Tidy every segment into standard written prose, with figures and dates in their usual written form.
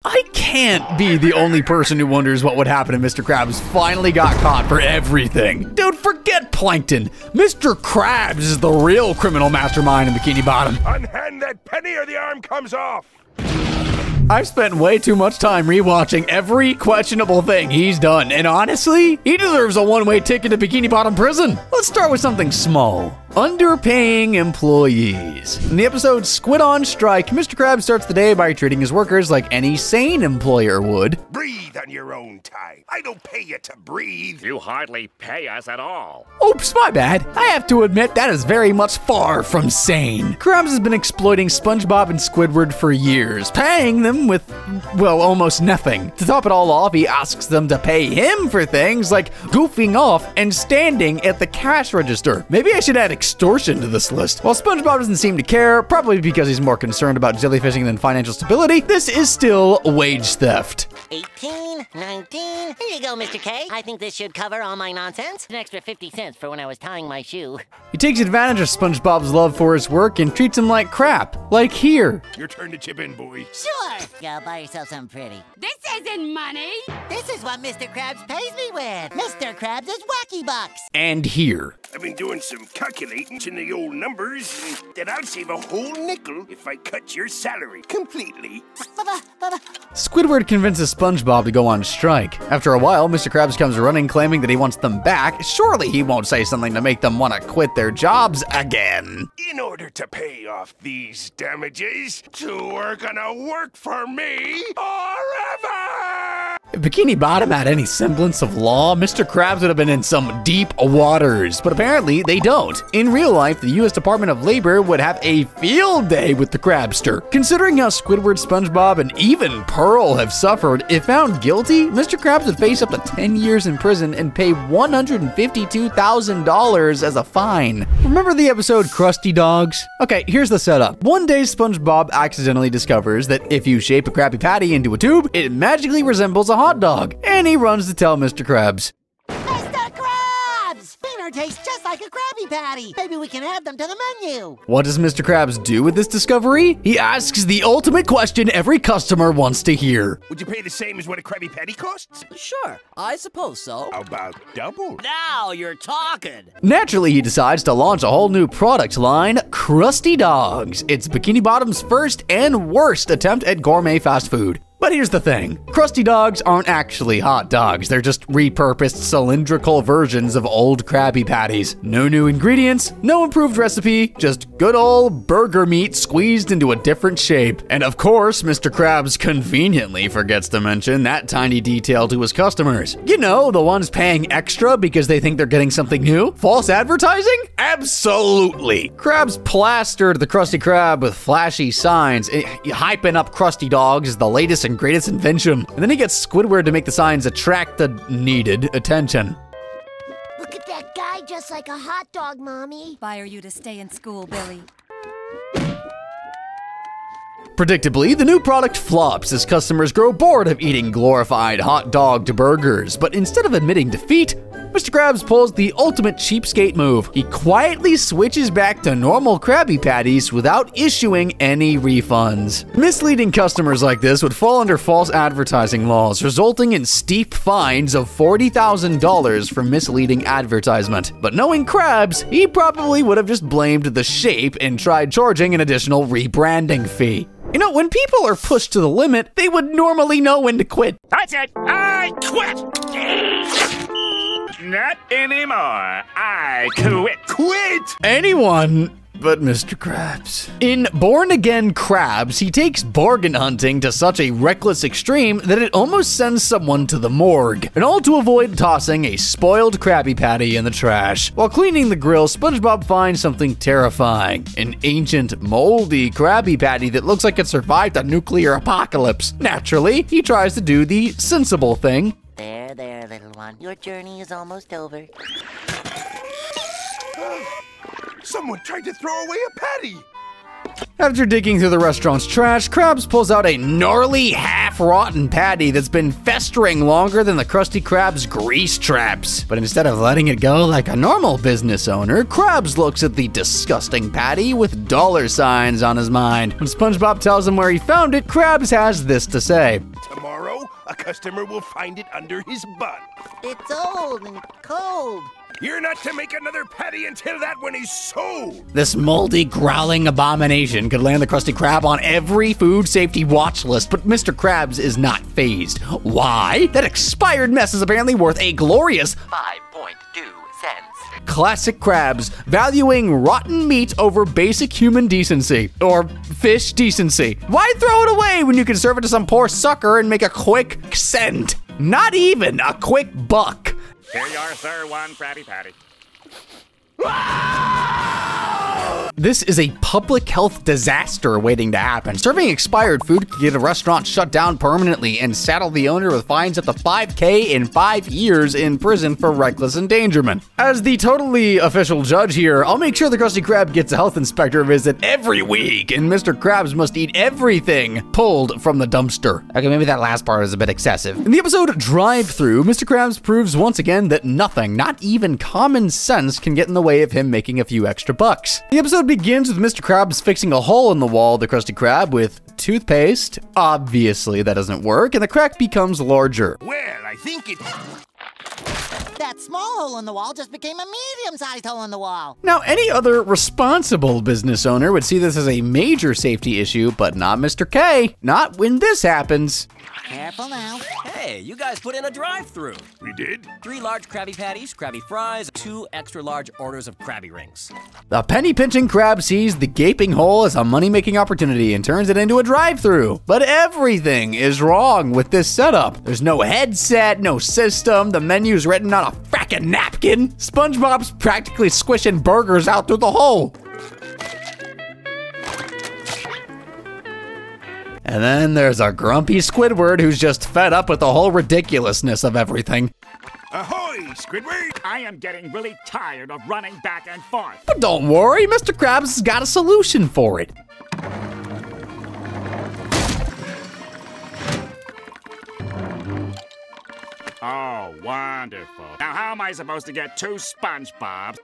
I can't be the only person who wonders what would happen if Mr. Krabs finally got caught for everything. Dude, forget Plankton. Mr. Krabs is the real criminal mastermind in Bikini Bottom. Unhand that penny or the arm comes off. I've spent way too much time rewatching every questionable thing he's done, and honestly, he deserves a one-way ticket to Bikini Bottom prison. Let's start with something small. Underpaying employees. In the episode Squid on Strike, Mr. Krabs starts the day by treating his workers like any sane employer would. Breathe on your own time. I don't pay you to breathe. You hardly pay us at all. Oops, my bad. I have to admit that is very much far from sane. Krabs has been exploiting SpongeBob and Squidward for years, paying them with, well, almost nothing. To top it all off, he asks them to pay him for things like goofing off and standing at the cash register. Maybe I should add extortion to this list. While SpongeBob doesn't seem to care, probably because he's more concerned about jellyfishing than financial stability, this is still wage theft. 18, 19. Here you go, Mr. K. I think this should cover all my nonsense. An extra 50 cents for when I was tying my shoe. He takes advantage of SpongeBob's love for his work and treats him like crap. Like here. Your turn to chip in, boy. Sure. Go buy yourself something pretty. This isn't money. This is what Mr. Krabs pays me with. Mr. Krabs is Wacky Bucks. And here. I've been doing some calculating in the old numbers, that I'll save a whole nickel if I cut your salary completely. Squidward convinces SpongeBob to go on strike. After a while, Mr. Krabs comes running claiming that he wants them back. Surely he won't say something to make them want to quit their jobs again. In order to pay off these damages, two are gonna work for me forever! If Bikini Bottom had any semblance of law, Mr. Krabs would have been in some deep waters, but apparently they don't. In real life, the US Department of Labor would have a field day with the Krabster. Considering how Squidward, SpongeBob, and even Pearl have suffered, if found guilty, Mr. Krabs would face up to 10 years in prison and pay $152,000 as a fine. Remember the episode Krusty Dogs? Okay, here's the setup. One day, SpongeBob accidentally discovers that if you shape a Krabby Patty into a tube, it magically resembles a hot dog, and he runs to tell Mr. Krabs. Mr. Krabs! Dinner tastes just like a Krabby Patty. Maybe we can add them to the menu. What does Mr. Krabs do with this discovery? He asks the ultimate question every customer wants to hear. Would you pay the same as what a Krabby Patty costs? Sure, I suppose so. How about double? Now you're talking. Naturally, he decides to launch a whole new product line, Krusty Dogs. It's Bikini Bottom's first and worst attempt at gourmet fast food. But here's the thing, Krusty Dogs aren't actually hot dogs, they're just repurposed cylindrical versions of old Krabby Patties. No new ingredients, no improved recipe, just good old burger meat squeezed into a different shape. And of course, Mr. Krabs conveniently forgets to mention that tiny detail to his customers. You know, the ones paying extra because they think they're getting something new? False advertising? Absolutely! Krabs plastered the Krusty Krab with flashy signs, hyping up Krusty Dogs as the latest and greatest invention. And then he gets Squidward to make the signs attract the needed attention. Look at that guy just like a hot dog, Mommy. Inspire you to stay in school, Billy. Predictably, the new product flops as customers grow bored of eating glorified hot dog burgers. But instead of admitting defeat, Mr. Krabs pulls the ultimate cheapskate move. He quietly switches back to normal Krabby Patties without issuing any refunds. Misleading customers like this would fall under false advertising laws, resulting in steep fines of $40,000 for misleading advertisement. But knowing Krabs, he probably would have just blamed the shape and tried charging an additional rebranding fee. You know, when people are pushed to the limit, they would normally know when to quit. That's it. I quit. Not anymore. I quit. Quit! Anyone but Mr. Krabs. In Born Again Krabs, he takes bargain hunting to such a reckless extreme that it almost sends someone to the morgue, and all to avoid tossing a spoiled Krabby Patty in the trash. While cleaning the grill, SpongeBob finds something terrifying, an ancient, moldy Krabby Patty that looks like it survived a nuclear apocalypse. Naturally, he tries to do the sensible thing. There, little one. Your journey is almost over. Someone tried to throw away a patty! After digging through the restaurant's trash, Krabs pulls out a gnarly, half-rotten patty that's been festering longer than the Krusty Krab's grease traps. But instead of letting it go like a normal business owner, Krabs looks at the disgusting patty with dollar signs on his mind. When SpongeBob tells him where he found it, Krabs has this to say. a customer will find it under his bun. It's old and cold. You're not to make another patty until that one is sold. This moldy, growling abomination could land the Krusty Krab on every food safety watch list, but Mr. Krabs is not fazed. Why? That expired mess is apparently worth a glorious 5.2 cents. Classic Krabs, valuing rotten meat over basic human decency. Or fish decency. Why throw it away when you can serve it to some poor sucker and make a quick cent? Not even a quick buck. Here you are, sir, one Krabby Patty. This is a public health disaster waiting to happen. Serving expired food could get a restaurant shut down permanently and saddle the owner with fines up to $5,000 and 5 years in prison for reckless endangerment. As the totally official judge here, I'll make sure the Krusty Krab gets a health inspector visit every week, and Mr. Krabs must eat everything pulled from the dumpster. Okay, maybe that last part is a bit excessive. In the episode Drive-Thru, Mr. Krabs proves once again that nothing, not even common sense, can get in the way of him making a few extra bucks. The episode begins with Mr. Krabs fixing a hole in the wall of the Krusty Krab with toothpaste. Obviously, that doesn't work, and the crack becomes larger. Well, I think it... That small hole in the wall just became a medium-sized hole in the wall. Now, any other responsible business owner would see this as a major safety issue, but not Mr. K. Not when this happens. Careful now. Hey, you guys put in a drive-thru. We did? 3 large Krabby Patties, Krabby Fries, 2 extra large orders of Krabby Rings. The penny-pinching Krab sees the gaping hole as a money-making opportunity and turns it into a drive-thru. But everything is wrong with this setup. There's no headset, no system, the menu's written on a frackin' napkin. SpongeBob's practically squishing burgers out through the hole. And then there's a grumpy Squidward who's just fed up with the whole ridiculousness of everything. Ahoy, Squidward! I am getting really tired of running back and forth. But don't worry, Mr. Krabs has got a solution for it. Oh, wonderful. Now, how am I supposed to get 2 SpongeBobs?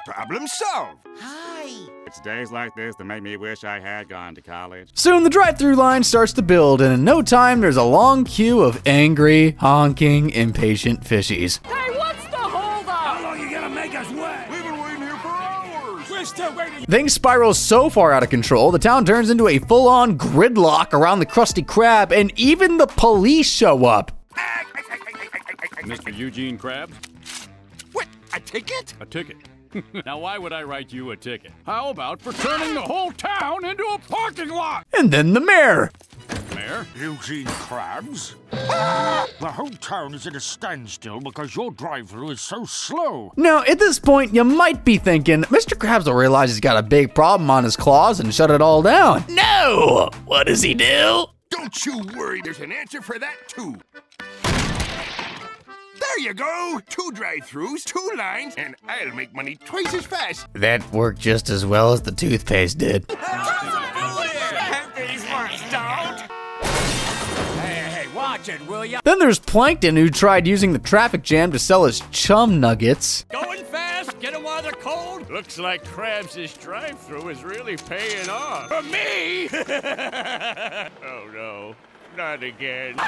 Problem solved. Hi. It's days like this that make me wish I had gone to college. Soon the drive-thru line starts to build, and in no time there's a long queue of angry, honking, impatient fishies. Hey, what's the holdup? How long you gonna make us wait? We've been waiting here for hours. We're still waiting. Things spiral so far out of control, the town turns into a full-on gridlock around the Krusty Krab, and even the police show up. Mr. Eugene Krabs? What, a ticket? A ticket. Now, why would I write you a ticket? How about for turning the whole town into a parking lot? And then the mayor. Mayor? Eugene Krabs? The whole town is at a standstill because your drive-thru is so slow. Now, at this point, you might be thinking, Mr. Krabs will realize he's got a big problem on his claws and shut it all down. No! What does he do? Don't you worry, there's an answer for that too. There you go! 2 drive-thrus, 2 lines, and I'll make money twice as fast. That worked just as well as the toothpaste did. These ones don't. Hey, watch it, will ya? Then there's Plankton, who tried using the traffic jam to sell his chum nuggets. Going fast, get them while they're cold. Looks like Krabs' drive-thru is really paying off. For me! Oh no, not again.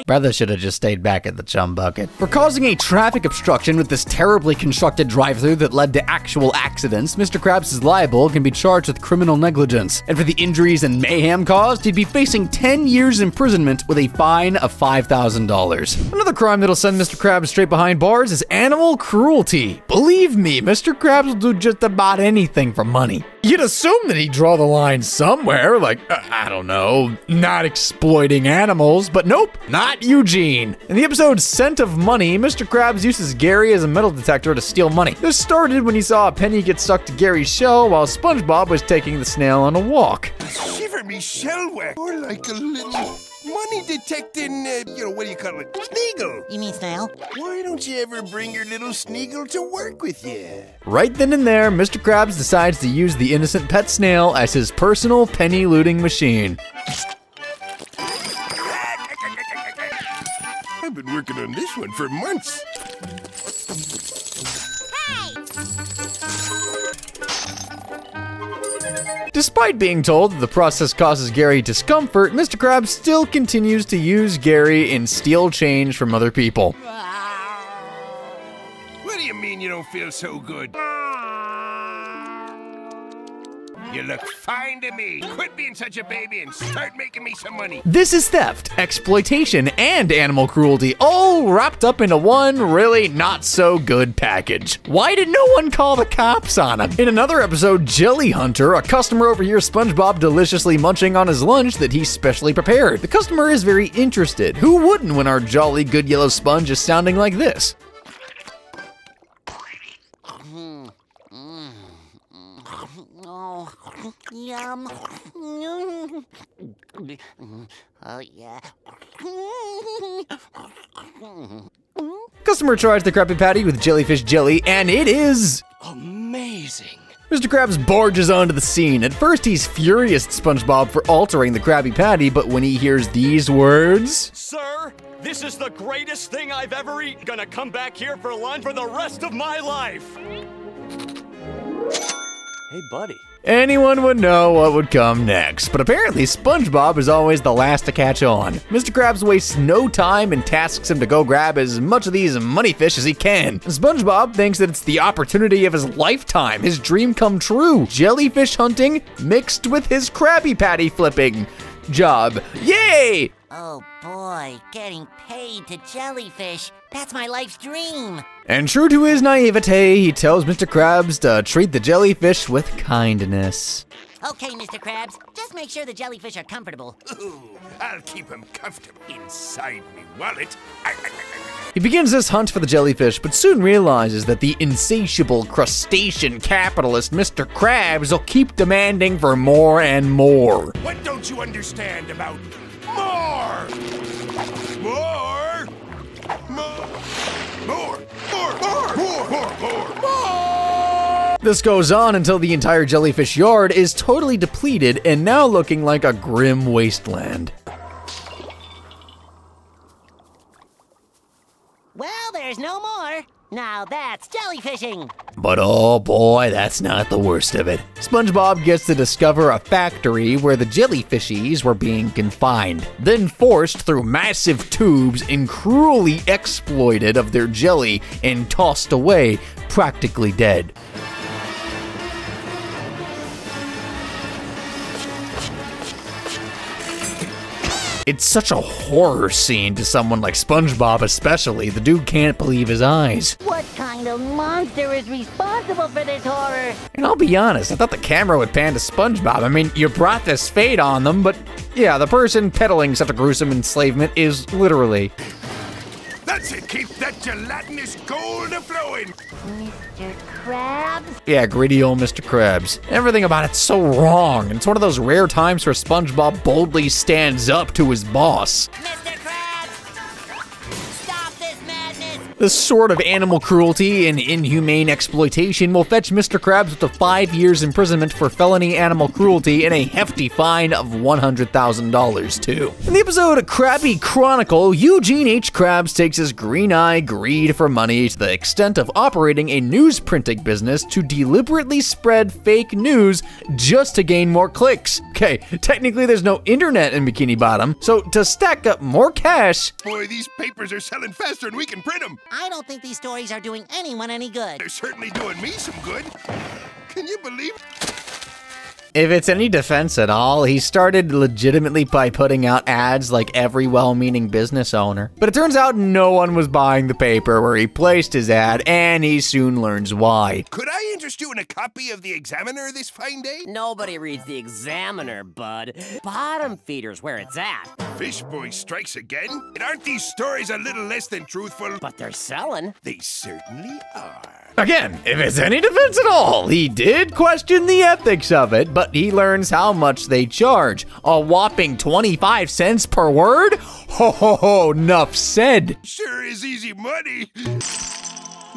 Brother should have just stayed back at the chum bucket. For causing a traffic obstruction with this terribly constructed drive-thru that led to actual accidents, Mr. Krabs is liable and can be charged with criminal negligence. And for the injuries and mayhem caused, he'd be facing 10 years imprisonment with a fine of $5,000. Another crime that'll send Mr. Krabs straight behind bars is animal cruelty. Believe me, Mr. Krabs will do just about anything for money. You'd assume that he'd draw the line somewhere, like, I don't know, not exploiting animals, but nope, not Eugene. In the episode Scent of Money, Mr. Krabs uses Gary as a metal detector to steal money. This started when he saw a penny get stuck to Gary's shell while SpongeBob was taking the snail on a walk. Shiver me shell whack. Or like a little money detecting, what do you call it? Sneagle. You mean snail? Why don't you ever bring your little Sneagle to work with you? Right then and there, Mr. Krabs decides to use the innocent pet snail as his personal penny looting machine. I've been working on this one for months. Despite being told that the process causes Gary discomfort, Mr. Krabs still continues to use Gary and steal change from other people. What do you mean you don't feel so good? You look fine to me. Quit being such a baby and start making me some money. This is theft, exploitation, and animal cruelty all wrapped up into one really not so good package. Why did no one call the cops on him? In another episode, Jelly Hunter, a customer overhears SpongeBob deliciously munching on his lunch that he specially prepared. The customer is very interested. Who wouldn't when our jolly good yellow sponge is sounding like this? Yum. Oh, yeah. Customer tries the Krabby Patty with jellyfish jelly, and it is Amazing. Mr. Krabs barges onto the scene. At first, he's furious at SpongeBob for altering the Krabby Patty, but when he hears these words... Sir, this is the greatest thing I've ever eaten. Gonna come back here for lunch for the rest of my life. Hey, buddy. Anyone would know what would come next, but apparently SpongeBob is always the last to catch on. Mr. Krabs wastes no time and tasks him to go grab as much of these money fish as he can. SpongeBob thinks that it's the opportunity of his lifetime, his dream come true, jellyfish hunting mixed with his Krabby Patty flipping job. Yay! Oh boy, getting paid to jellyfish. That's my life's dream. And true to his naivete, he tells Mr. Krabs to treat the jellyfish with kindness. Okay, Mr. Krabs, just make sure the jellyfish are comfortable. Ooh, I'll keep him comfortable inside me wallet. He begins this hunt for the jellyfish, but soon realizes that the insatiable crustacean capitalist Mr. Krabs will keep demanding for more and more. What don't you understand about more? More? More? More? More? This goes on until the entire jellyfish yard is totally depleted and now looking like a grim wasteland. Well, there's no more. Now that's jellyfishing. But oh boy, that's not the worst of it. SpongeBob gets to discover a factory where the jellyfishies were being confined, then forced through massive tubes and cruelly exploited of their jelly and tossed away, practically dead. It's such a horror scene to someone like SpongeBob especially. The dude can't believe his eyes. What kind of monster is responsible for this horror? And I'll be honest, I thought the camera would pan to SpongeBob. I mean, you brought this fate on them, but yeah, the person peddling such a gruesome enslavement is literally... That's it, keep that gelatinous gold a-flowing. Mr. Krabs? Yeah, greedy old Mr. Krabs. Everything about it's so wrong. It's one of those rare times where SpongeBob boldly stands up to his boss. Mr. Krabs! Stop this madness! This sort of animal cruelty and inhumane exploitation will fetch Mr. Krabs up to 5 years imprisonment for felony animal cruelty and a hefty fine of $100,000 too. In the episode Krabby Chronicle, Eugene H. Krabs takes his green-eye greed for money to the extent of operating a newsprinting business to deliberately spread fake news just to gain more clicks. Okay, technically there's no internet in Bikini Bottom, so to stack up more cash... Boy, these papers are selling faster than we can print them. I don't think these stories are doing anyone any good. They're certainly doing me some good. Can you believe it? If it's any defense at all, he started legitimately by putting out ads like every well-meaning business owner. But it turns out no one was buying the paper where he placed his ad, and he soon learns why. Could I interest you in a copy of the Examiner this fine day? Nobody reads the Examiner, bud. Bottom feeder's where it's at. Fish Boy strikes again? And aren't these stories a little less than truthful? But they're selling. They certainly are. Again, if it's any defense at all, he did question the ethics of it, but he learns how much they charge. A whopping 25 cents per word? Ho ho ho, enough said. Sure is easy money.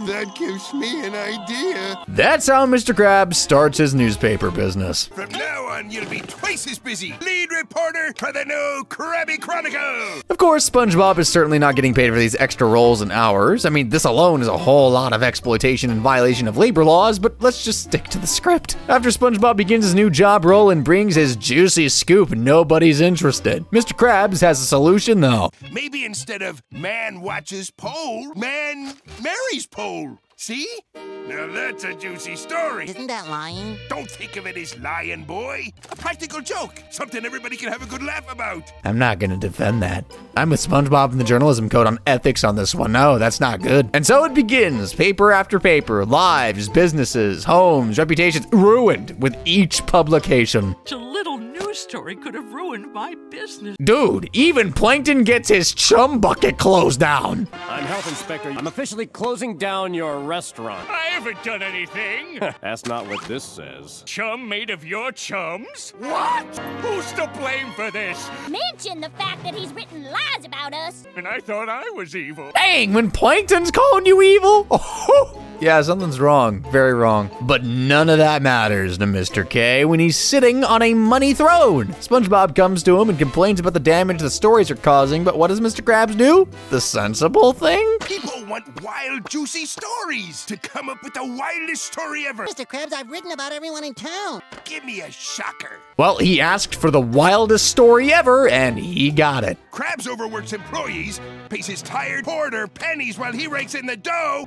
That gives me an idea. That's how Mr. Krabs starts his newspaper business. From now on, you'll be twice as busy. Lead reporter for the new Krabby Chronicle. Of course, SpongeBob is certainly not getting paid for these extra roles and hours. I mean, this alone is a whole lot of exploitation and violation of labor laws, but let's just stick to the script. After SpongeBob begins his new job role and brings his juicy scoop, nobody's interested. Mr. Krabs has a solution, though. Maybe instead of man watches pole, man marries pole. See? Now that's a juicy story. Isn't that lying? Don't think of it as lying, boy. A practical joke. Something everybody can have a good laugh about. I'm not gonna defend that. I'm with SpongeBob and the journalism code on ethics on this one. No, that's not good. And so it begins. Paper after paper, lives, businesses, homes, reputations ruined with each publication. A little news story could have ruined my business. Dude, even Plankton gets his chum bucket closed down. I'm Health Inspector. I'm officially closing down your restaurant. I haven't done anything. That's not what this says. Chum made of your chums? What? Who's to blame for this? Mention the fact that he's written lies about us. And I thought I was evil. Dang, when Plankton's calling you evil? Oh, yeah, something's wrong. Very wrong. But none of that matters to Mr. K when he's sitting on a money throne. SpongeBob comes to him and complains about the damage the stories are causing, but what does Mr. Krabs do? The sensible thing? People want wild, juicy stories. To come up with the wildest story ever. Mr. Krabs, I've written about everyone in town. Give me a shocker. Well, he asked for the wildest story ever, and he got it. Krabs overworks employees, pays his tired porter pennies while he rakes in the dough.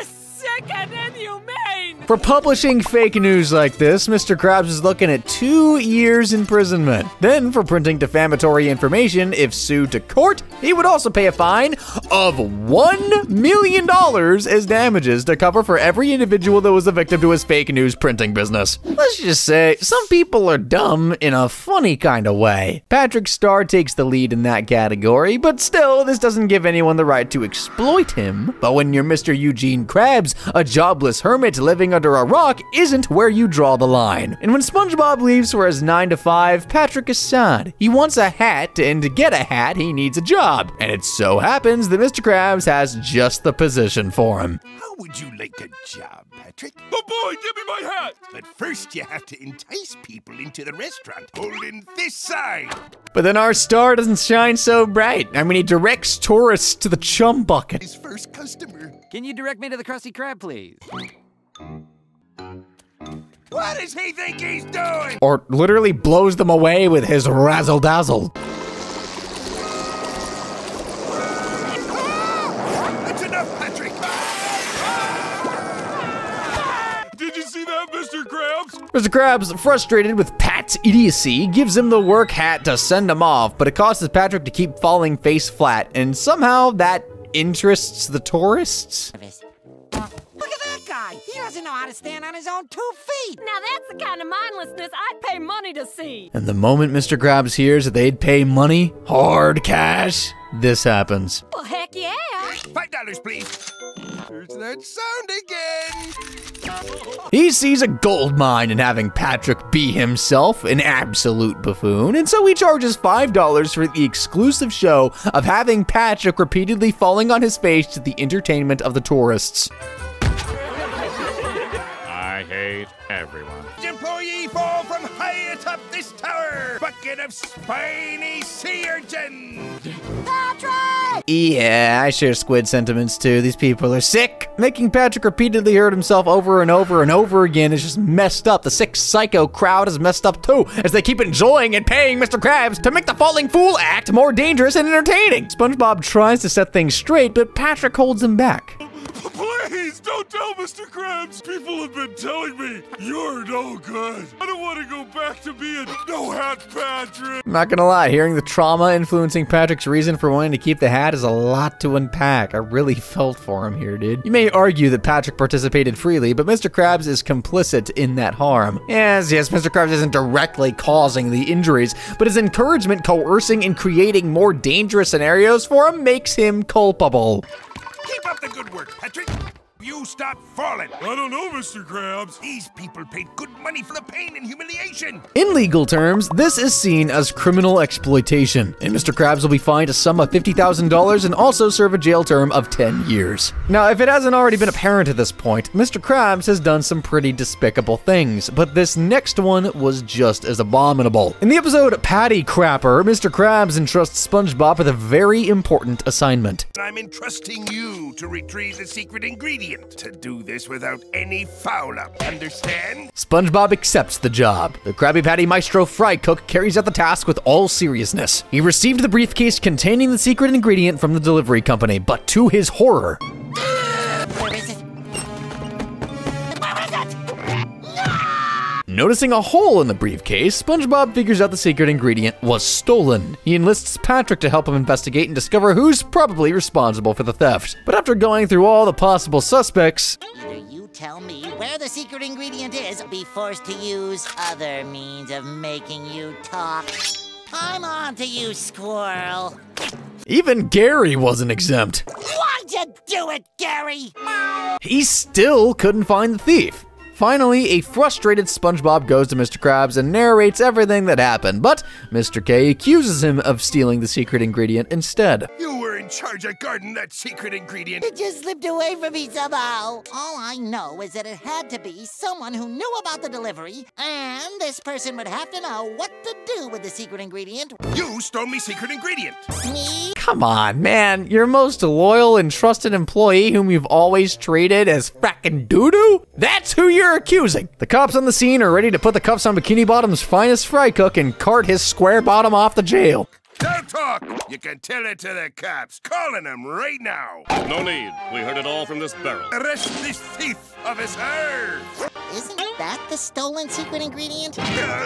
Sick and inhumane! For publishing fake news like this, Mr. Krabs is looking at 2 years imprisonment. Then, for printing defamatory information, if sued to court, he would also pay a fine of $1 million as damages to cover for every individual that was a victim to his fake news printing business. Let's just say, some people are dumb in a funny kind of way. Patrick Star takes the lead in that category, but still, this doesn't give anyone the right to exploit him. But when you're Mr. Eugene Krabs, a jobless hermit living under a rock isn't where you draw the line. And when SpongeBob leaves for his 9 to 5, Patrick is sad. He wants a hat, and to get a hat, he needs a job. And it so happens that Mr. Krabs has just the position for him. How would you like a job, Patrick? Oh boy, give me my hat! But first you have to entice people into the restaurant, holding this sign. But then our star doesn't shine so bright. I mean, he directs tourists to the chum bucket. His first customer. Can you direct me to the Krusty Krab, please? What does he think he's doing? Or literally blows them away with his razzle-dazzle. That's enough, Patrick. Did you see that, Mr. Krabs? Mr. Krabs, frustrated with Pat's idiocy, gives him the work hat to send him off, but it causes Patrick to keep falling face flat, and somehow that interests the tourists. Look at that guy! He doesn't know how to stand on his own 2 feet! Now that's the kind of mindlessness I'd pay money to see. And the moment Mr. Krabs hears that they'd pay money, hard cash, this happens. Well, heck yeah! $5, please. There's that sound again. He sees a gold mine in having Patrick be himself, an absolute buffoon, and so he charges $5 for the exclusive show of having Patrick repeatedly falling on his face to the entertainment of the tourists. I hate everyone. Employee fall from high atop this tower. Bucket of spiny sea urchins. Patrick! Yeah, I share squid sentiments too. These people are sick. Making Patrick repeatedly hurt himself over and over and over again is just messed up. The sick psycho crowd is messed up too, as they keep enjoying and paying Mr. Krabs to make the falling fool act more dangerous and entertaining. SpongeBob tries to set things straight, but Patrick holds him back. Please, don't tell Mr. Krabs. People have been telling me you're no good. I don't want to go back to being no hat Patrick. I'm not gonna lie, hearing the trauma influencing Patrick's reason for wanting to keep the hat is a lot to unpack. I really felt for him here, dude. You may argue that Patrick participated freely, but Mr. Krabs is complicit in that harm. Yes, Mr. Krabs isn't directly causing the injuries, but his encouragement, coercing, and creating more dangerous scenarios for him makes him culpable. Keep up the good work, Patrick. You stop falling. I don't know, Mr. Krabs. These people paid good money for the pain and humiliation. In legal terms, this is seen as criminal exploitation, and Mr. Krabs will be fined a sum of $50,000 and also serve a jail term of 10 years. Now, if it hasn't already been apparent at this point, Mr. Krabs has done some pretty despicable things, but this next one was just as abominable. In the episode Patty Crapper, Mr. Krabs entrusts SpongeBob with a very important assignment. I'm entrusting you to retrieve the secret ingredient. To do this without any foul-up, understand? SpongeBob accepts the job. The Krabby Patty Maestro Fry Cook carries out the task with all seriousness. He received the briefcase containing the secret ingredient from the delivery company, but to his horror, Where is it? Where is it? noticing a hole in the briefcase, SpongeBob figures out the secret ingredient was stolen. He enlists Patrick to help him investigate and discover who's probably responsible for the theft. But after going through all the possible suspects, Either you tell me where the secret ingredient is, or be forced to use other means of making you talk. I'm on to you, squirrel. even Gary wasn't exempt. Why'd you do it, Gary? He still couldn't find the thief. Finally, a frustrated SpongeBob goes to Mr. Krabs and narrates everything that happened, but Mr. K accuses him of stealing the secret ingredient instead. You were in charge of guarding that secret ingredient. It just slipped away from me somehow. All I know is that it had to be someone who knew about the delivery, and this person would have to know what to do with the secret ingredient. You stole me secret ingredient. Me? Come on, man. Your most loyal and trusted employee whom you've always treated as frackin' doo-doo? That's who you're accusing. The cops on the scene are ready to put the cuffs on Bikini Bottom's finest fry cook and cart his square bottom off the jail. Don't talk. You can tell it to the cops. Calling them right now. No need. We heard it all from this barrel. Arrest this thief, officer. Isn't that the stolen secret ingredient?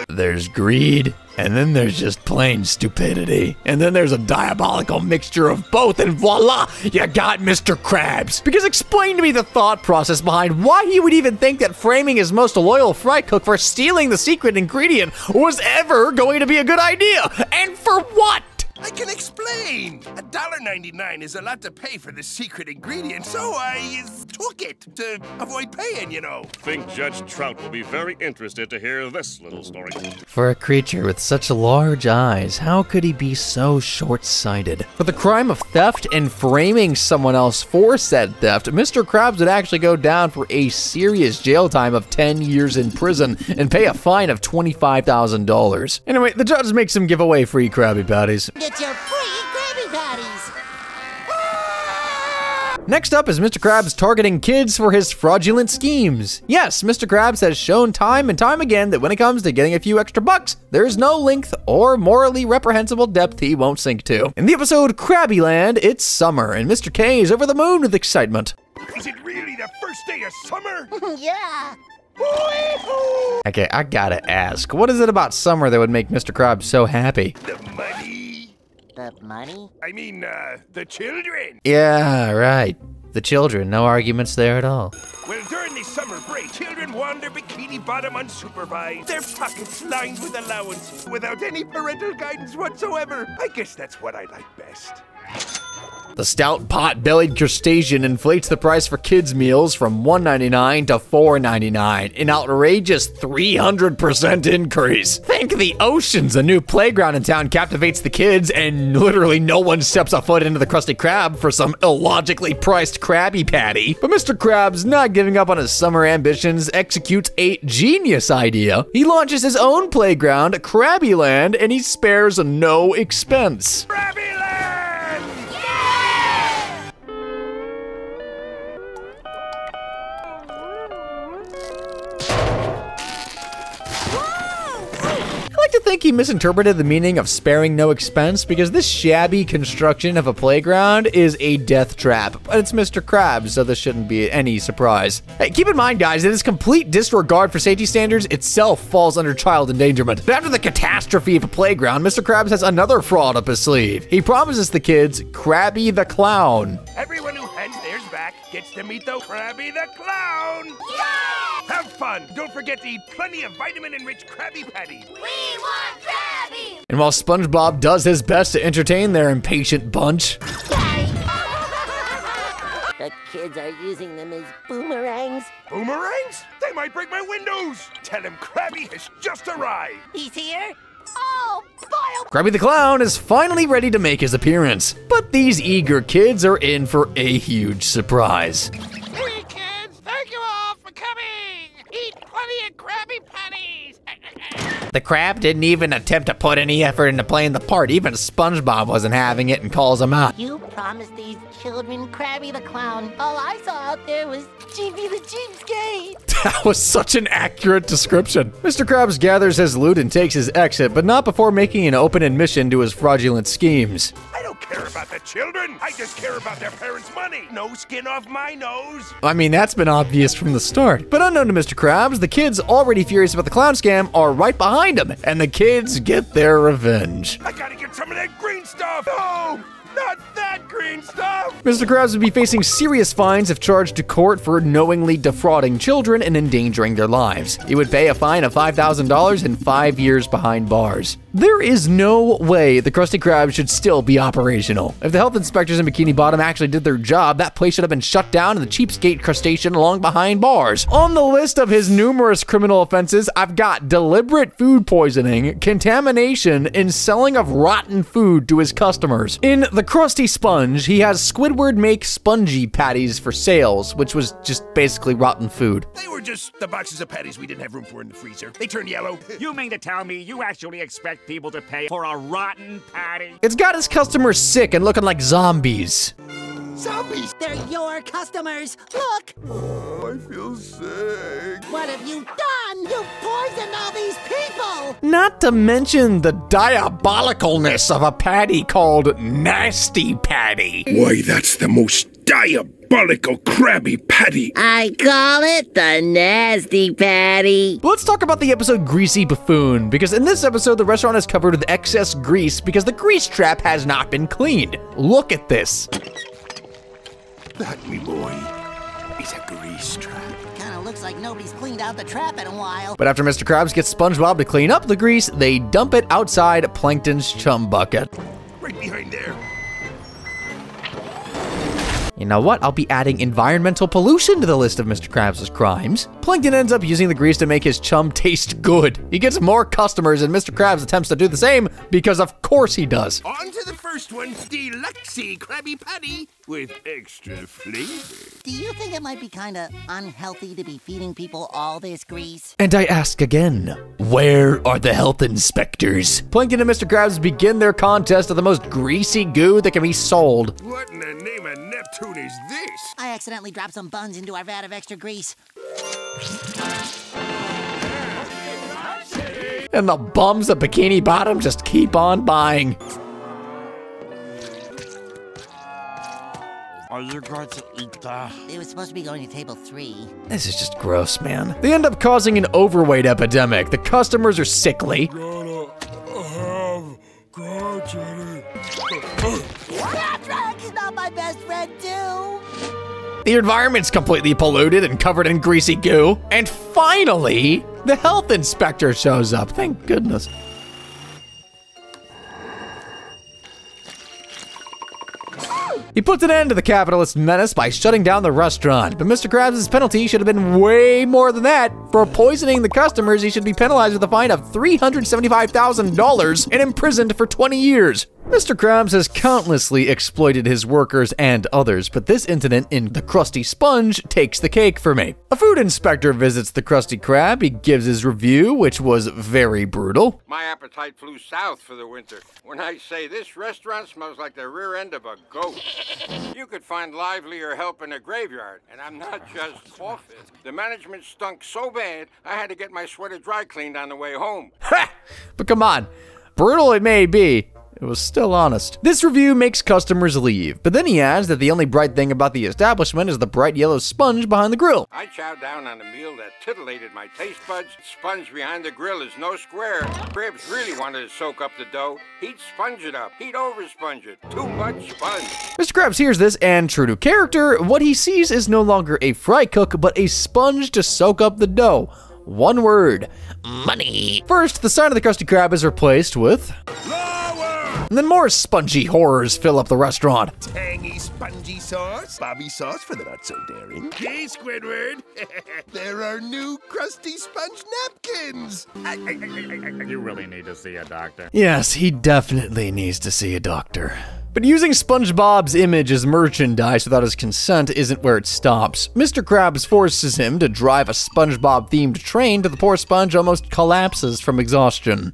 There's greed, and then there's just plain stupidity. And then there's a diabolical mixture of both, and voila, you got Mr. Krabs. Because explain to me the thought process behind why he would even think that framing his most loyal fry cook for stealing the secret ingredient was ever going to be a good idea. And for what? I can explain. $1.99 is a lot to pay for the secret ingredient, so I took it to avoid paying, you know. Think Judge Trout will be very interested to hear this little story. For a creature with such large eyes, how could he be so short-sighted? For the crime of theft and framing someone else for said theft, Mr. Krabs would actually go down for a serious jail time of 10 years in prison and pay a fine of $25,000. Anyway, the judge makes him give away free Krabby Patties. Get your free Krabby Patties! Next up is Mr. Krabs targeting kids for his fraudulent schemes. Yes, Mr. Krabs has shown time and time again that when it comes to getting a few extra bucks, there's no length or morally reprehensible depth he won't sink to. In the episode Krabby Land, it's summer, and Mr. K is over the moon with excitement. Is it really the first day of summer? Yeah. Okay, I gotta ask, what is it about summer that would make Mr. Krabs so happy? The money. The money? I mean, the children. Yeah, right. The children, no arguments there at all. Well, during this summer break, children wander Bikini Bottom unsupervised, their pockets lined with allowance, without any parental guidance whatsoever. I guess that's what I like best. The stout pot-bellied crustacean inflates the price for kids' meals from $1.99 to $4.99, an outrageous 300% increase. Think the ocean's a new playground in town captivates the kids, and literally no one steps a foot into the Krusty Krab for some illogically priced Krabby Patty. But Mr. Krabs, not giving up on his summer ambitions, executes a genius idea. He launches his own playground, Krabby Land, and he spares no expense. Krabby Land! I like to think he misinterpreted the meaning of sparing no expense because this shabby construction of a playground is a death trap, but it's Mr. Krabs, so this shouldn't be any surprise. Hey, keep in mind, guys, that his complete disregard for safety standards itself falls under child endangerment. But after the catastrophe of a playground, Mr. Krabs has another fraud up his sleeve. He promises the kids Krabby the Clown. Everyone who hands theirs back gets to meet the Krabby the Clown! Yay! Have fun! Don't forget to eat plenty of vitamin-enriched Krabby Patties! We want Krabby! And while SpongeBob does his best to entertain their impatient bunch, The kids are using them as boomerangs. Boomerangs? They might break my windows. Tell him Krabby has just arrived. He's here? Oh, boy! Krabby the Clown is finally ready to make his appearance, but these eager kids are in for a huge surprise. Hey, kids! Thank you all for coming! Eat plenty of Krabby Patties! The crab didn't even attempt to put any effort into playing the part. Even SpongeBob wasn't having it and calls him out. You promised these children Krabby the Clown. All I saw out there was Chiefy the Cheapskate. That was such an accurate description. Mr. Krabs gathers his loot and takes his exit, but not before making an open admission to his fraudulent schemes. I don't care about the children. I just care about their parents' money. No skin off my nose. I mean, that's been obvious from the start. But unknown to Mr. Krabs, the kids already furious about the clown scam are right behind him, and the kids get their revenge. I gotta get some of that green stuff. No, not that green stuff. Mr. Krabs would be facing serious fines if charged to court for knowingly defrauding children and endangering their lives. He would pay a fine of $5,000 and 5 years behind bars. There is no way the Krusty Krab should still be operational. If the health inspectors in Bikini Bottom actually did their job, that place should have been shut down and the cheapskate crustacean long behind bars. On the list of his numerous criminal offenses, I've got deliberate food poisoning, contamination, and selling of rotten food to his customers. In the Krusty Sponge, he has Squidward make spongy patties for sales, which was just basically rotten food. They were just the boxes of patties we didn't have room for in the freezer. They turned yellow. You mean to tell me you actually expect people to pay for a rotten patty? It's got his customers sick and looking like zombies. Zombies? They're your customers. Look. Oh, I feel sick. What have you done? You poisoned all these people. Not to mention the diabolicalness of a patty called Nasty Patty. Why, that's the most diabolical Krabby Patty. I call it the Nasty Patty. But let's talk about the episode Greasy Buffoon, because in this episode, the restaurant is covered with excess grease because the grease trap has not been cleaned. Look at this. That, me boy, is a grease trap. Kinda looks like nobody's cleaned out the trap in a while. But after Mr. Krabs gets SpongeBob to clean up the grease, they dump it outside Plankton's chum bucket. Right behind there. You know what? I'll be adding environmental pollution to the list of Mr. Krabs' crimes. Plankton ends up using the grease to make his chum taste good. He gets more customers, and Mr. Krabs attempts to do the same because of course he does. On to the first one, Deluxey Krabby Patty with extra flavor. Do you think it might be kinda unhealthy to be feeding people all this grease? And I ask again, where are the health inspectors? Plankton and Mr. Krabs begin their contest of the most greasy goo that can be sold. What in the name of Neptune is this? I accidentally dropped some buns into our vat of extra grease. And the bums at Bikini Bottom just keep on buying. Are you going to eat that? It was supposed to be going to table 3. This is just gross, man. They end up causing an overweight epidemic. The customers are sickly. Patrick's not my best friend, too. The environment's completely polluted and covered in greasy goo. And finally, the health inspector shows up. Thank goodness. He puts an end to the capitalist menace by shutting down the restaurant. But Mr. Krabs' penalty should have been way more than that. For poisoning the customers, he should be penalized with a fine of $375,000 and imprisoned for 20 years. Mr. Krabs has countlessly exploited his workers and others, but this incident in the Krusty Sponge takes the cake for me. A food inspector visits the Krusty Krab. He gives his review, which was very brutal. My appetite flew south for the winter. When I say this restaurant smells like the rear end of a goat. You could find livelier help in a graveyard, and I'm not just coughing. The management stunk so bad, I had to get my sweater dry cleaned on the way home. Ha! But come on, brutal it may be, it was still honest. This review makes customers leave, but then he adds that the only bright thing about the establishment is the bright yellow sponge behind the grill. I chowed down on a meal that titillated my taste buds. Sponge behind the grill is no square. Krabs really wanted to soak up the dough. He'd sponge it up. He'd over-sponge it. Too much sponge. Mr. Krabs hears this, and true to character, what he sees is no longer a fry cook, but a sponge to soak up the dough. One word, money. First, the sign of the Krusty Krab is replaced with... Lower! And then more spongy horrors fill up the restaurant. Tangy, spongy sauce. Bobby sauce for the not-so-daring. Hey, Squidward. There are new crusty sponge napkins. You really need to see a doctor. Yes, he definitely needs to see a doctor. But using SpongeBob's image as merchandise without his consent isn't where it stops. Mr. Krabs forces him to drive a SpongeBob-themed train till the poor sponge almost collapses from exhaustion.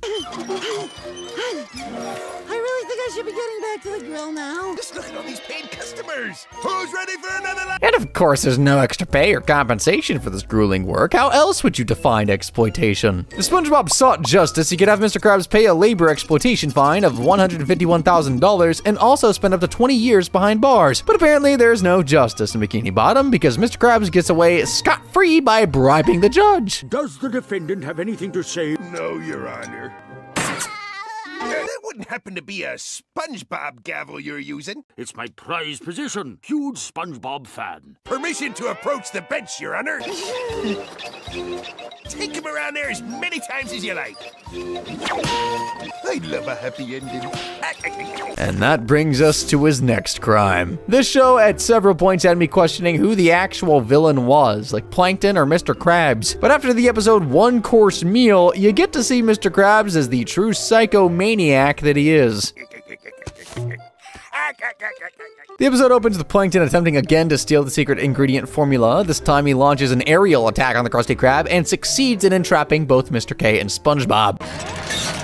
Should be getting back to the grill now. Just look at all these paid customers. Who's ready for another lap? And of course, there's no extra pay or compensation for this grueling work. How else would you define exploitation? If SpongeBob sought justice, he could have Mr. Krabs pay a labor exploitation fine of $151,000 and also spend up to 20 years behind bars. But apparently, there's no justice in Bikini Bottom because Mr. Krabs gets away scot-free by bribing the judge. Does the defendant have anything to say? No, Your Honor. That wouldn't happen to be a SpongeBob gavel you're using. It's my prized position. Huge SpongeBob fan. Permission to approach the bench, Your Honor. Take him around there as many times as you like. I'd love a happy ending. And that brings us to his next crime. This show at several points had me questioning who the actual villain was, like Plankton or Mr. Krabs. But after the episode One Course Meal, you get to see Mr. Krabs as the true psychomaniac that he is. The episode opens with Plankton attempting again to steal the secret ingredient formula. This time he launches an aerial attack on the Krusty Krab and succeeds in entrapping both Mr. K and SpongeBob.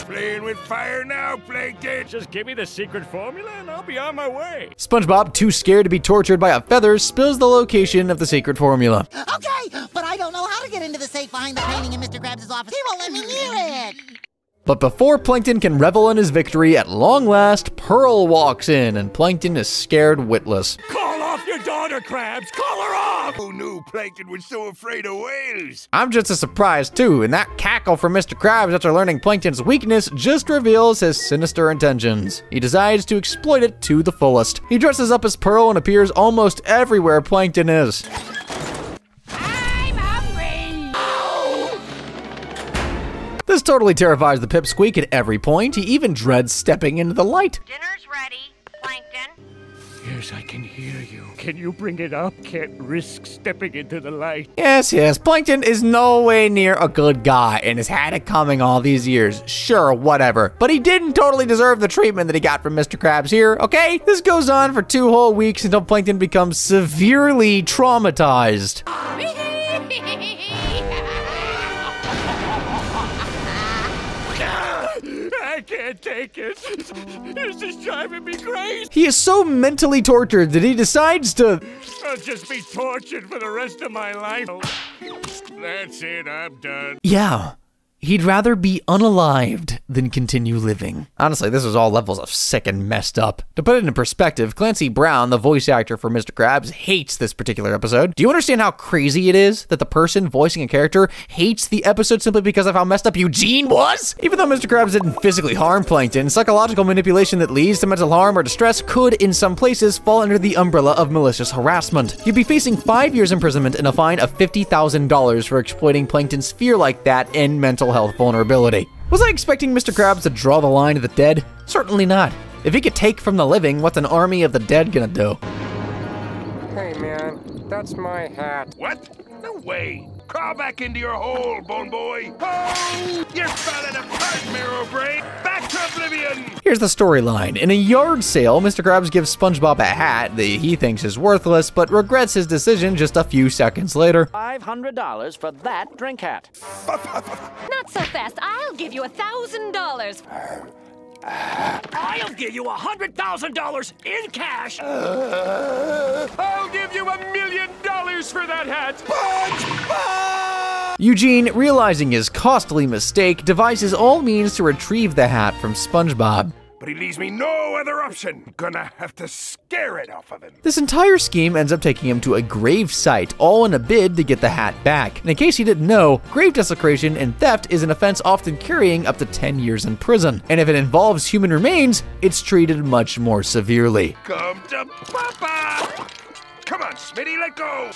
Playing with fire now, Plankton. Just give me the secret formula and I'll be on my way. SpongeBob, too scared to be tortured by a feather, spills the location of the secret formula. Okay, but I don't know how to get into the safe behind the painting in Mr. Krabs' office. He won't let me near it. But before Plankton can revel in his victory, at long last, Pearl walks in, and Plankton is scared witless. Call off your daughter, Krabs! Call her off! Who knew Plankton was so afraid of whales? I'm just as surprised too, and that cackle from Mr. Krabs after learning Plankton's weakness just reveals his sinister intentions. He decides to exploit it to the fullest. He dresses up as Pearl and appears almost everywhere Plankton is. This totally terrifies the pipsqueak at every point. He even dreads stepping into the light. Dinner's ready, Plankton. Yes, I can hear you. Can you bring it up? Can't risk stepping into the light. Yes, Plankton is no way near a good guy and has had it coming all these years. Sure, whatever. But he didn't totally deserve the treatment that he got from Mr. Krabs here, okay? This goes on for 2 whole weeks until Plankton becomes severely traumatized. I can't take it. This is driving me crazy. He is so mentally tortured that he decides to... I'll just be tortured for the rest of my life. That's it, I'm done. Yeah. He'd rather be unalived than continue living. Honestly, this was all levels of sick and messed up. To put it in perspective, Clancy Brown, the voice actor for Mr. Krabs, hates this particular episode. Do you understand how crazy it is that the person voicing a character hates the episode simply because of how messed up Eugene was? Even though Mr. Krabs didn't physically harm Plankton, psychological manipulation that leads to mental harm or distress could, in some places, fall under the umbrella of malicious harassment. He'd be facing 5 years imprisonment and a fine of $50,000 for exploiting Plankton's fear like that and mental health vulnerability. Was I expecting Mr. Krabs to draw the line to the dead? Certainly not. If he could take from the living, what's an army of the dead gonna do? Hey man, that's my hat. What? No way. Crawl back into your hole, Bone Boy. Oh, you're falling apart, Marrow Brain. Back to oblivion. Here's the storyline. In a yard sale, Mr. Krabs gives SpongeBob a hat that he thinks is worthless, but regrets his decision just a few seconds later. $500 for that drink hat. Not so fast. I'll give you $1,000. I'll give you $100,000 in cash. I'll give you $1 million for that hat. Eugene, realizing his costly mistake, devises all means to retrieve the hat from SpongeBob. But he leaves me no other option. Gonna have to scare it off of him. This entire scheme ends up taking him to a grave site, all in a bid to get the hat back. And in case you didn't know, grave desecration and theft is an offense often carrying up to 10 years in prison. And if it involves human remains, it's treated much more severely. Come to Papa! Come on, Smitty, let go!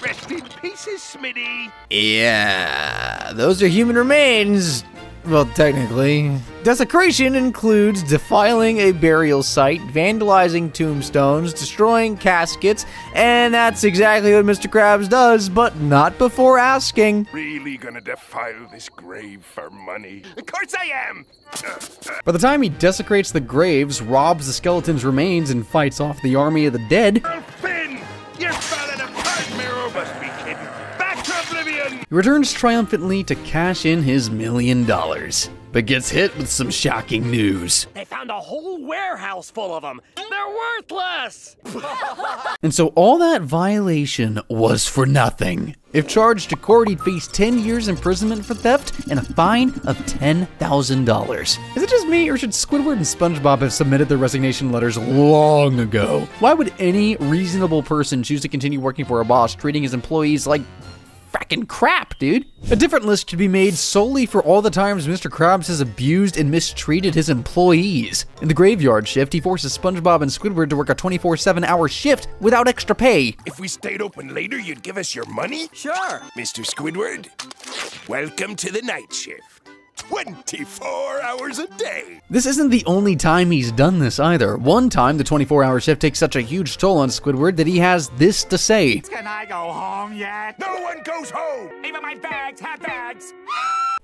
Rest in pieces, Smitty! Yeah, those are human remains. Well, technically. Desecration includes defiling a burial site, vandalizing tombstones, destroying caskets, and that's exactly what Mr. Krabs does, but not before asking. Really gonna defile this grave for money? Of course I am! By the time he desecrates the graves, robs the skeleton's remains, and fights off the army of the dead, Finn! You're falling apart, Miro! Must be kidding. Back to oblivion! he returns triumphantly to cash in his $1 million, but gets hit with some shocking news. They found a whole warehouse full of them. They're worthless! And so all that violation was for nothing. If charged to court, he'd face 10 years imprisonment for theft and a fine of $10,000. Is it just me, or should Squidward and SpongeBob have submitted their resignation letters long ago? Why would any reasonable person choose to continue working for a boss treating his employees like fracking crap, dude? A different list could be made solely for all the times Mr. Krabs has abused and mistreated his employees. In the graveyard shift, he forces SpongeBob and Squidward to work a 24/7 hour shift without extra pay. If we stayed open later, you'd give us your money? Sure. Mr. Squidward, welcome to the night shift. 24 hours a day. This isn't the only time he's done this either. One time, the 24-hour shift takes such a huge toll on Squidward that he has this to say. Can I go home yet? No one goes home! Even my bags have bags!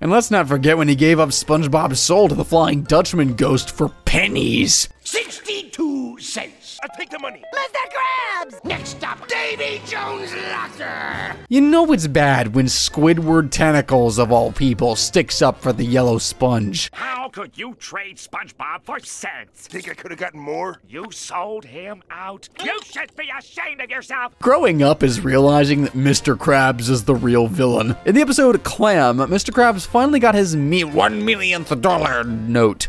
And let's not forget when he gave up SpongeBob's soul to the Flying Dutchman ghost for pennies. 62 cents. I'll take the money. Mr. Krabs! Next up, Davy Jones' locker! You know it's bad when Squidward Tentacles, of all people, sticks up for the yellow sponge. How could you trade SpongeBob for cents? Think I could have gotten more? You sold him out. You should be ashamed of yourself! Growing up is realizing that Mr. Krabs is the real villain. In the episode Clam, Mr. Krabs finally got his $1 millionth note.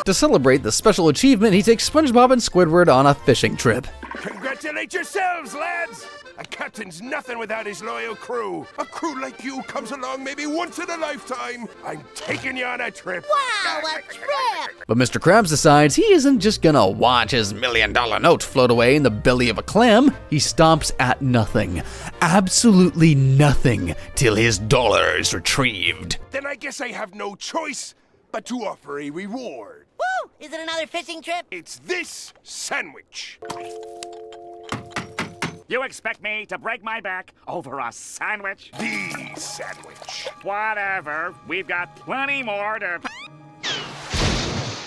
To celebrate the special achievement, he takes SpongeBob and Squidward on a fishing trip. Congratulate yourselves, lads! A captain's nothing without his loyal crew. A crew like you comes along maybe once in a lifetime. I'm taking you on a trip. Wow, a trip! But Mr. Krabs decides he isn't just gonna watch his $1 million note float away in the belly of a clam. He stops at nothing. Absolutely nothing till his dollar is retrieved. Then I guess I have no choice but to offer a reward. Woo! Is it another fishing trip? It's this sandwich. You expect me to break my back over a sandwich? The sandwich. Whatever. We've got plenty more to...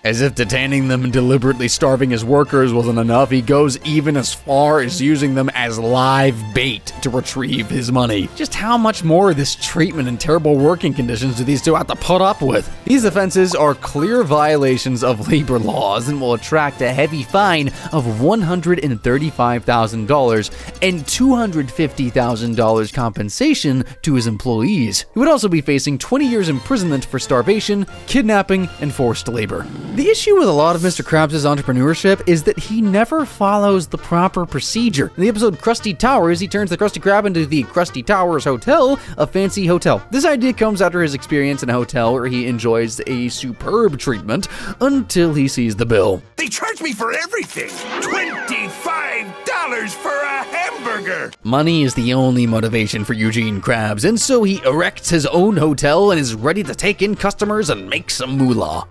As if detaining them and deliberately starving his workers wasn't enough, he goes even as far as using them as live bait to retrieve his money. Just how much more of this treatment and terrible working conditions do these two have to put up with? These offenses are clear violations of labor laws and will attract a heavy fine of $135,000 and $250,000 compensation to his employees. He would also be facing 20 years imprisonment for starvation, kidnapping, and forced labor. The issue with a lot of Mr. Krabs' entrepreneurship is that he never follows the proper procedure. In the episode Krusty Towers, he turns the Krusty Krab into the Krusty Towers Hotel, a fancy hotel. This idea comes after his experience in a hotel where he enjoys a superb treatment until he sees the bill. They charge me for everything. $25 for a hamburger. Money is the only motivation for Eugene Krabs, and so he erects his own hotel and is ready to take in customers and make some moolah.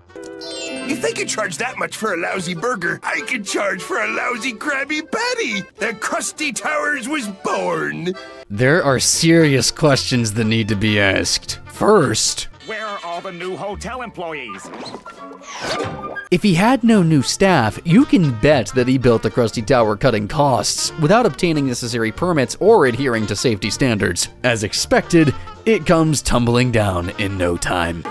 If they could charge that much for a lousy burger, I could charge for a lousy Krabby Patty. The Krusty Towers was born. There are serious questions that need to be asked. First, Where are all the new hotel employees? if he had no new staff, you can bet that he built the Krusty Tower cutting costs without obtaining necessary permits or adhering to safety standards. As expected, it comes tumbling down in no time.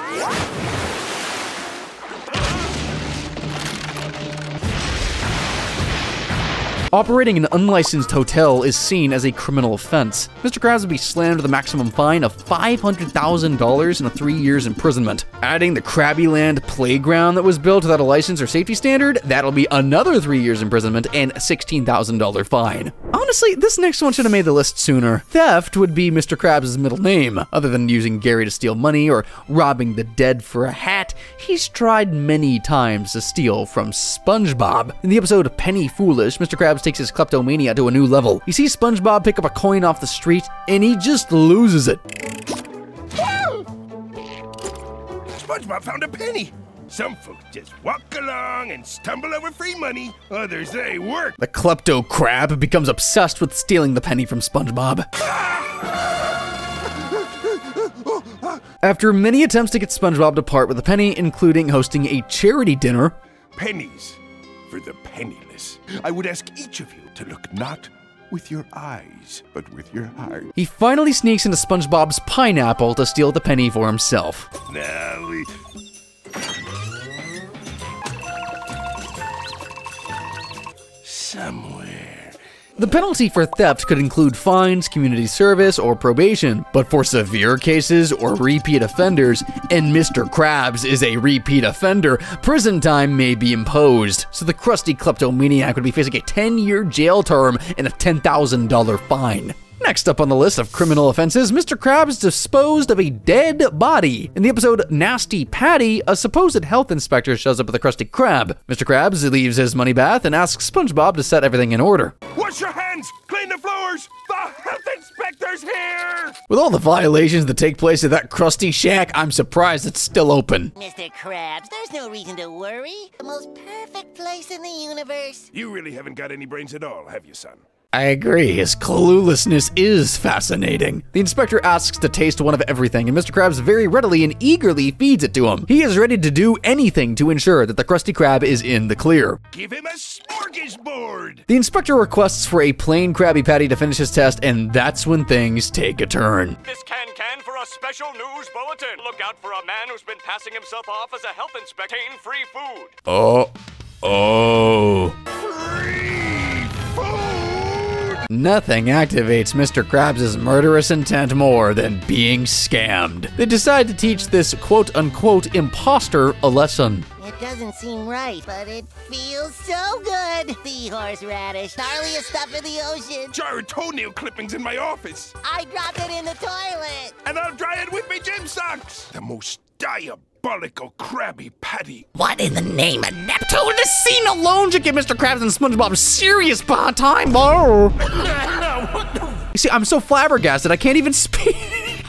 Operating an unlicensed hotel is seen as a criminal offense. Mr. Krabs would be slammed with a maximum fine of $500,000 and 3 years imprisonment. Adding the Krabby Land playground that was built without a license or safety standard, that'll be another 3 years imprisonment and a $16,000 fine. Honestly, this next one should have made the list sooner. Theft would be Mr. Krabs' middle name. Other than using Gary to steal money or robbing the dead for a hat, he's tried many times to steal from SpongeBob. In the episode Penny Foolish, Mr. Krabs takes his kleptomania to a new level. He sees SpongeBob pick up a coin off the street, and he just loses it. SpongeBob found a penny. Some folks just walk along and stumble over free money. Others, they work. The klepto crab becomes obsessed with stealing the penny from SpongeBob. After many attempts to get SpongeBob to part with the penny, including hosting a charity dinner. Pennies for the penniless. I would ask each of you to look not with your eyes, but with your heart. He finally sneaks into SpongeBob's pineapple to steal the penny for himself. Now we... Somewhere. The penalty for theft could include fines, community service, or probation, but for severe cases or repeat offenders, and Mr. Krabs is a repeat offender, prison time may be imposed. So the crusty kleptomaniac would be facing a 10-year jail term and a $10,000 fine. Next up on the list of criminal offenses, Mr. Krabs disposed of a dead body. In the episode Nasty Patty, a supposed health inspector shows up with a Krusty Krab. Mr. Krabs leaves his money bath and asks SpongeBob to set everything in order. Wash your hands! Clean the floors! The health inspector's here! With all the violations that take place at that Krusty shack, I'm surprised it's still open. Mr. Krabs, there's no reason to worry. The most perfect place in the universe. You really haven't got any brains at all, have you, son? I agree, his cluelessness is fascinating. The inspector asks to taste one of everything, and Mr. Krabs very readily and eagerly feeds it to him. He is ready to do anything to ensure that the Krusty Krab is in the clear. Give him a smorgasbord! The inspector requests for a plain Krabby Patty to finish his test, and that's when things take a turn. This can for a special news bulletin. Look out for a man who's been passing himself off as a health inspector. Free food. Oh. Nothing activates Mr. Krabs' murderous intent more than being scammed. They decide to teach this quote-unquote imposter a lesson. It doesn't seem right, but it feels so good. The horseradish, gnarliest stuff in the ocean. Jar of toenail clippings in my office. I dropped it in the toilet. And I'll dry it with me gym socks. The most diabolical Krabby Patty. What in the name of Neptune? This scene alone should give Mr. Krabs and SpongeBob serious time, bro. You see, I'm so flabbergasted I can't even speak.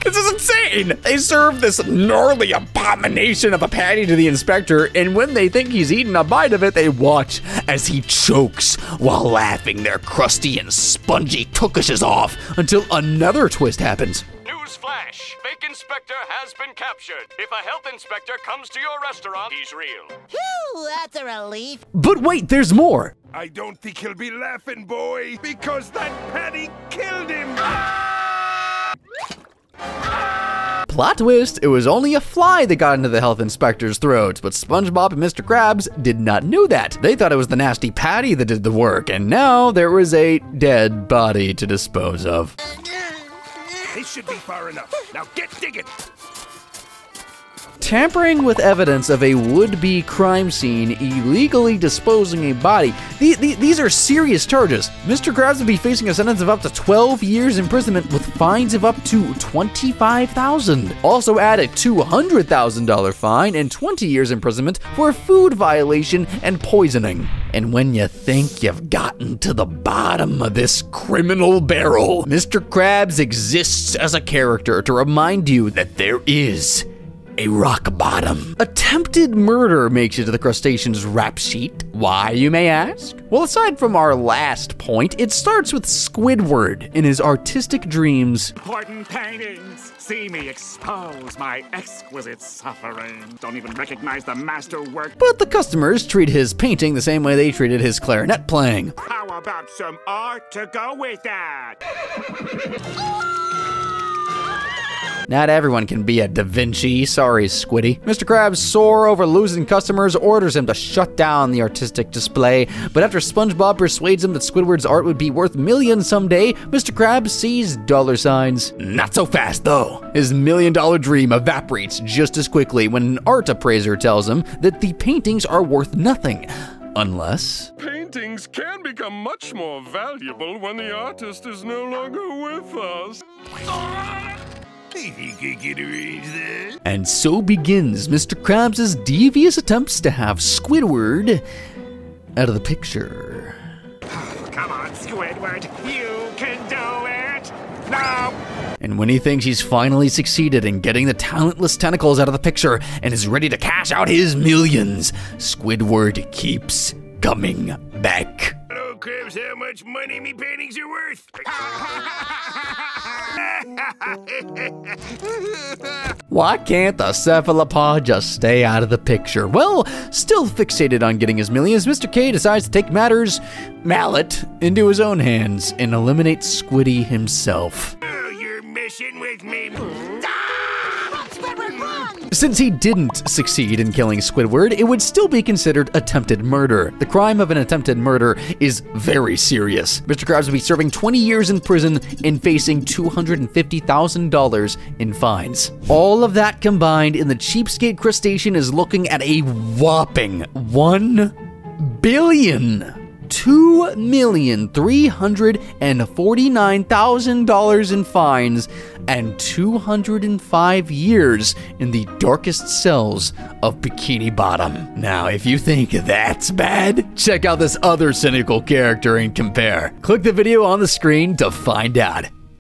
This is insane! They serve this gnarly abomination of a patty to the inspector, and when they think he's eaten a bite of it, they watch as he chokes while laughing their crusty and spongy cookushes off until another twist happens. Newsflash! Fake inspector has been captured. If a health inspector comes to your restaurant, he's real. Phew, that's a relief. But wait, there's more! I don't think he'll be laughing, boy, because that patty killed him! Plot twist, it was only a fly that got into the health inspector's throats, but SpongeBob and Mr. Krabs did not know that. They thought it was the Nasty Patty that did the work, and now there was a dead body to dispose of. This should be far enough. Now get digging! Tampering with evidence of a would-be crime scene, illegally disposing a body. These are serious charges. Mr. Krabs would be facing a sentence of up to 12 years imprisonment with fines of up to $25,000. Also add a $200,000 fine and 20 years imprisonment for a food violation and poisoning. And when you think you've gotten to the bottom of this criminal barrel, Mr. Krabs exists as a character to remind you that there is a rock bottom. Attempted murder makes it to the crustacean's rap sheet. Why, you may ask? Well, aside from our last point, it starts with Squidward in his artistic dreams. Important paintings. See me expose my exquisite suffering. Don't even recognize the masterwork. But the customers treat his painting the same way they treated his clarinet playing. How about some art to go with that? Not everyone can be a Da Vinci. Sorry, Squiddy. Mr. Krabs, sore over losing customers, orders him to shut down the artistic display. But after SpongeBob persuades him that Squidward's art would be worth millions someday, Mr. Krabs sees dollar signs. Not so fast, though. His million-dollar dream evaporates just as quickly when an art appraiser tells him that the paintings are worth nothing. Unless... paintings can become much more valuable when the artist is no longer with us. I think I can arrange that. And so begins Mr. Krabs' devious attempts to have Squidward out of the picture. Come on, Squidward. You can do it. No. And when he thinks he's finally succeeded in getting the talentless tentacles out of the picture and is ready to cash out his millions, Squidward keeps coming back. Hello, Krabs. How much money me paintings are worth? Why can't the cephalopod just stay out of the picture? Well, still fixated on getting his millions, Mr. K decides to take matters, mallet, into his own hands and eliminate Squiddy himself. Oh, you're messing with me. Since he didn't succeed in killing Squidward, it would still be considered attempted murder. The crime of an attempted murder is very serious. Mr. Krabs will be serving 20 years in prison and facing $250,000 in fines. All of that combined, and the cheapskate crustacean is looking at a whopping $2,349,000 in fines and 205 years in the darkest cells of Bikini Bottom. Now, if you think that's bad, check out this other cynical character and compare. Click the video on the screen to find out.